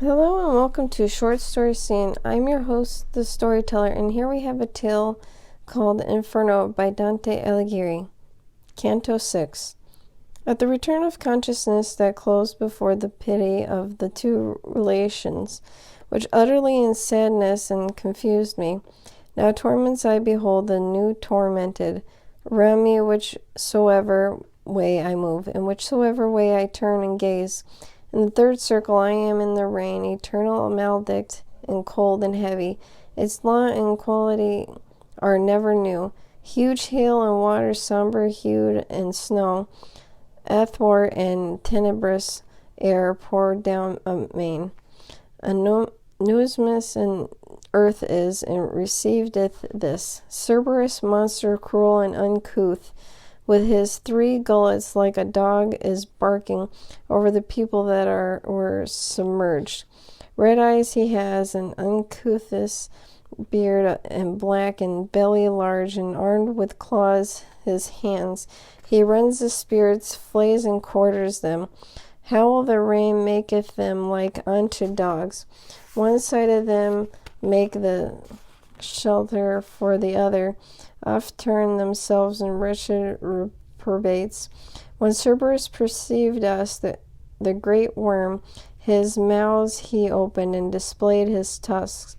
Hello and welcome to Short Story Scene. I'm your host, the storyteller, and here we have a tale called Inferno by Dante Alighieri, Canto 6. At the return of consciousness that closed before the pity of the two relations, which utterly in sadness and confused me, now torments I behold the new tormented, around me whichsoever way I move, and whichsoever way I turn and gaze. In the third circle I am in the rain, eternal maledict and cold and heavy. Its law and quality are never new. Huge hail and water sombre-hued and snow, athwart and tenebrous air pour down amain. A nuismus and earth is, and receiveth this. Cerberus monster cruel and uncouth, with his three gullets like a dog is barking over the people that were submerged. Red eyes he has, and uncouthous beard, and black, and belly large, and armed with claws his hands. He rends the spirits, flays and quarters them. Howl the rain maketh them like unto dogs. One side of them make the shelter for the other, oft turn themselves in wretched reprobates. When Cerberus perceived us, the great worm, his mouths he opened and displayed his tusks.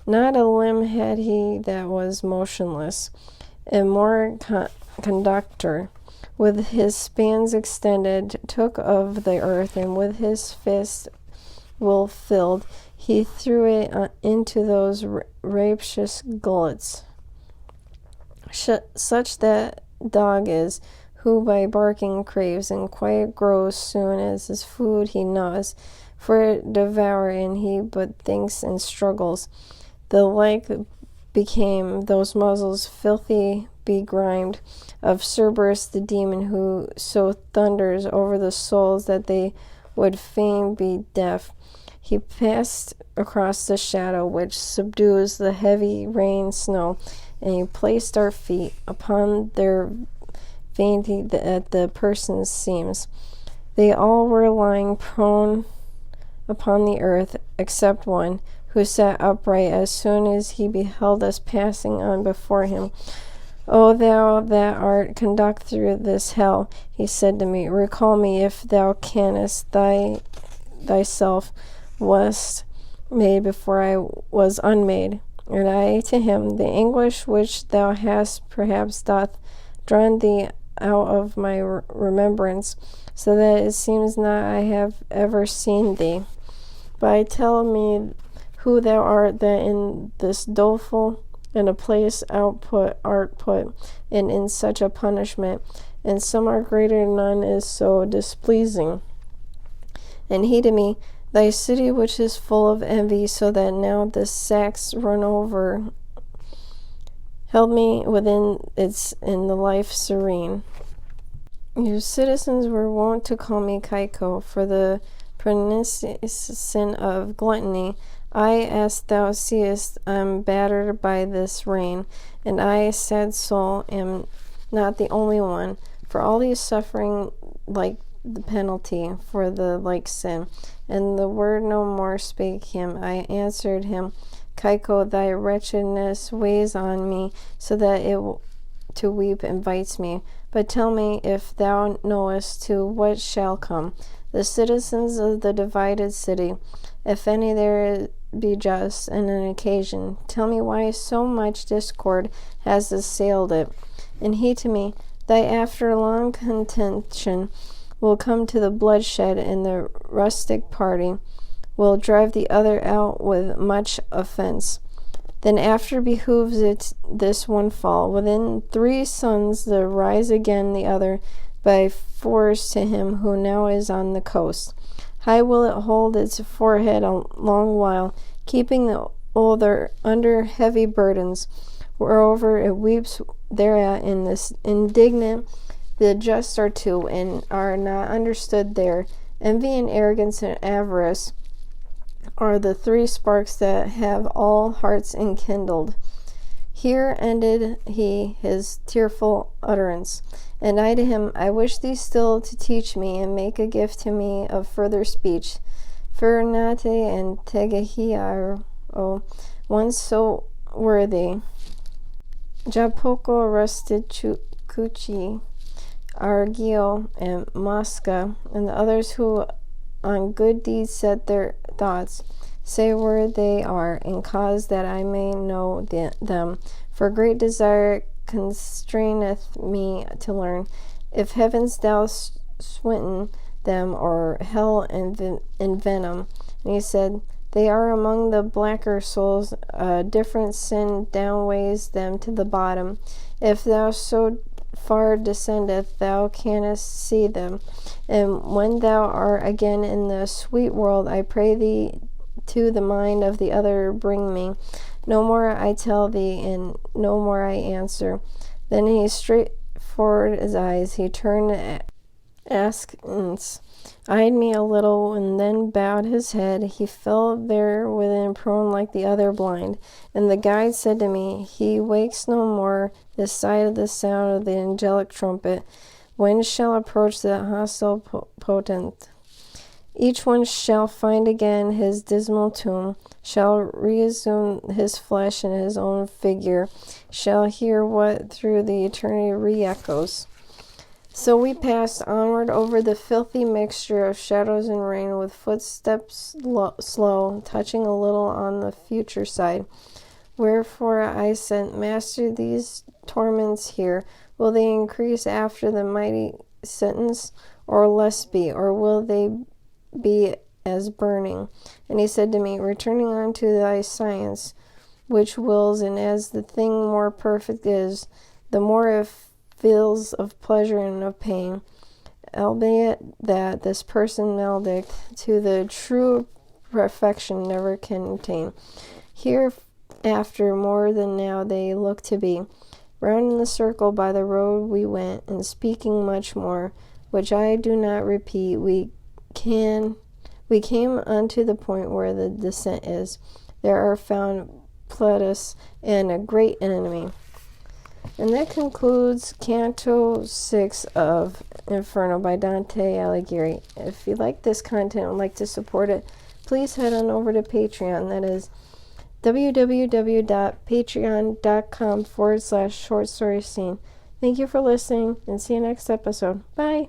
Not a limb had he that was motionless, and more conductor, with his spans extended, took of the earth, and with his fist well filled, he threw it into those rapacious gullets. Such that dog is, who by barking craves, and quiet grows soon as his food he gnaws, for it devour, and he but thinks and struggles. The like became those muzzles filthy begrimed of Cerberus the demon, who so thunders over the souls that they would fain be deaf. He passed across the shadow which subdues the heavy rain snow, and he placed our feet upon their fainting at the person's seams. They all were lying prone upon the earth, except one, who sat upright as soon as he beheld us passing on before him. O thou that art conduct through this hell, he said to me, recall me if thou canst. Thyself wast made before I was unmade. And I to him, the anguish which thou hast perhaps doth drawn thee out of my remembrance, so that it seems not I have ever seen thee. But tell me who thou art that in this doleful and a place art put, and in such a punishment, and some are greater, none is so displeasing. And he to me, thy city which is full of envy, so that now the sacks run over, held me within its in the life serene. Your citizens were wont to call me Canto, for the pernicious of gluttony. I, as thou seest, am battered by this rain, and I, sad soul, am not the only one, for all these suffering like the penalty for the like sin. And the word no more spake him. I answered him, Canto, thy wretchedness weighs on me, so that it to weep invites me. But tell me if thou knowest to what shall come. The citizens of the divided city, if any there be just and an occasion, tell me why so much discord has assailed it. And he to me, thy after long contention will come to the bloodshed, and the rustic party will drive the other out with much offense. Then after behooves it this one fall, within 3 suns the rise again the other, by force to him who now is on the coast. High will it hold its forehead a long while, keeping the older under heavy burdens. Moreover, it weeps thereat in this indignant. The just are two, and are not understood there. Envy and arrogance and avarice are the 3 sparks that have all hearts enkindled. Here ended he his tearful utterance. And I to him, I wish thee still to teach me, and make a gift to me of further speech. Fernate and Tegahiaro, once so worthy. Japoco Rusticucci, Argio, and Mosca, and the others who on good deeds set their thoughts, say where they are, and cause that I may know them. For great desire constraineth me to learn, if heavens thou swinton them, or hell in venom. And he said, they are among the blacker souls, a different sin downweighs them to the bottom. If thou so far descendeth, thou canst see them. And when thou art again in the sweet world, I pray thee to the mind of the other bring me. No more I tell thee, and no more I answer. Then he straight forward his eyes, he turned askance, eyed me a little, and then bowed his head. He fell there within prone like the other blind. And the guide said to me, he wakes no more this side of the sound of the angelic trumpet. When shall approach the hostile potent? Each one shall find again his dismal tomb, shall reassume his flesh and his own figure, shall hear what through the eternity re-echoes. So we passed onward over the filthy mixture of shadows and rain, with footsteps slow, touching a little on the future side. Wherefore I said, Master, these torments here, will they increase after the mighty sentence, or less be, or will they be as burning? And he said to me, returning unto thy science, which wills, and as the thing more perfect is, the more it feels of pleasure and of pain, albeit that this person maledict to the true perfection never can attain. Hereafter more than now they look to be. Round in the circle by the road we went, and speaking much more, which I do not repeat, we came unto the point where the descent is. There are found Plutus and a great enemy. And that concludes Canto 6 of Inferno by Dante Alighieri. If you like this content and would like to support it, please head on over to Patreon. That is www.patreon.com/short story scene. Thank you for listening, and see you next episode. Bye!